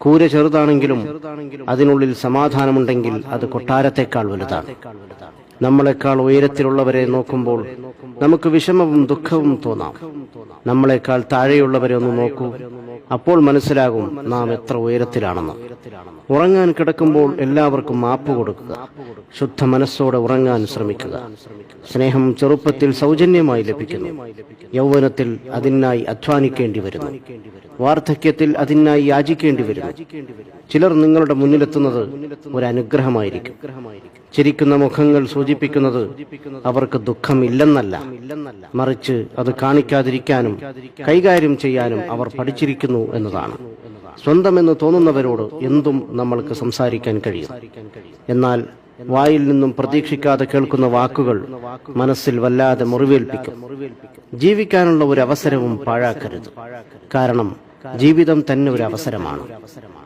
കൂര ചെറുതാണെങ്കിലും അതിനുള്ളിൽ സമാധാനമുണ്ടെങ്കിൽ അത് കൊട്ടാരത്തെക്കാൾ വലുതാണ്. നമ്മളെക്കാൾ ഉയരത്തിലുള്ളവരെ നോക്കുമ്പോൾ നമുക്ക് വിഷമവും ദുഃഖവും തോന്നാം. നമ്മളെക്കാൾ താഴെയുള്ളവരെ ഒന്ന് നോക്കൂ, അപ്പോൾ മനസ്സിലാകും നാം എത്ര ഉയരത്തിലാണെന്ന്. ഉറങ്ങാൻ കിടക്കുമ്പോൾ എല്ലാവർക്കും മാപ്പ് കൊടുക്കുക. ശുദ്ധ മനസ്സോടെ ഉറങ്ങാൻ ശ്രമിക്കുക. സ്നേഹം ചെറുപ്പത്തിൽ സൗജന്യമായി ലഭിക്കുന്നു. യൗവനത്തിൽ അതിനായി അധ്വാനിക്കേണ്ടി വരുന്നു. വാർദ്ധക്യത്തിൽ അതിനായി യാചിക്കേണ്ടി വരുന്നു. ചിലർ നിങ്ങളുടെ മുന്നിലെത്തുന്നത് ഒരു അനുഗ്രഹമായിരിക്കും. ചിരിക്കുന്ന മുഖങ്ങൾ സൂചിപ്പിക്കുന്നത് അവർക്ക് ദുഃഖമില്ലെന്നല്ല, മറിച്ച് അത് കാണിക്കാതിരിക്കാനും കൈകാര്യം ചെയ്യാനും അവർ പഠിച്ചിരിക്കുന്നു എന്നതാണ്. സ്വന്തമെന്ന് തോന്നുന്നവരോട് എന്തും നമ്മൾക്ക് സംസാരിക്കാൻ കഴിയും. എന്നാൽ വായിൽ നിന്നും പ്രതീക്ഷിക്കാതെ കേൾക്കുന്ന വാക്കുകൾ മനസ്സിൽ വല്ലാതെ മുറിവേൽപ്പിക്കും. ജീവിക്കാനുള്ള ഒരു അവസരവും പാഴാക്കരുത്. കാരണം ജീവിതം തന്നെ ഒരു അവസരമാണ്.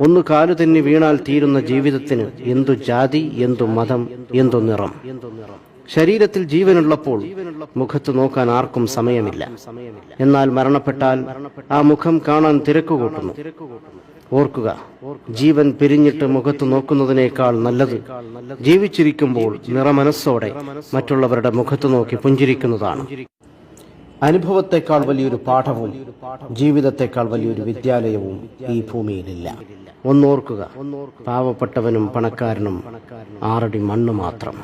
ഒന്ന് കാലു തന്നെ വീണാൽ തീരുന്ന ജീവിതത്തിന് എന്തു ജാതി, എന്തു മതം, എന്തു നിറം. ശരീരത്തിൽ ജീവനുള്ളപ്പോൾ മുഖത്ത് നോക്കാൻ ആർക്കും സമയമില്ല. എന്നാൽ മരണപ്പെട്ടാൽ ആ മുഖം കാണാൻ തിരക്കുകൂട്ടുന്നു. ഓർക്കുക, ജീവൻ പിരിഞ്ഞിട്ട് മുഖത്ത് നോക്കുന്നതിനേക്കാൾ നല്ലത് ജീവിച്ചിരിക്കുമ്പോൾ നിറമനസ്സോടെ മറ്റുള്ളവരുടെ മുഖത്ത് നോക്കി പുഞ്ചിരിക്കുന്നതാണ്. അനുഭവത്തെക്കാൾ വലിയൊരു പാഠവും ജീവിതത്തെക്കാൾ വലിയൊരു വിദ്യാലയവും ഈ ഭൂമിയിലില്ല. ഒന്നോർക്കുക, പാവപ്പെട്ടവനും പണക്കാരനും 6 അടി മണ്ണ് മാത്രം.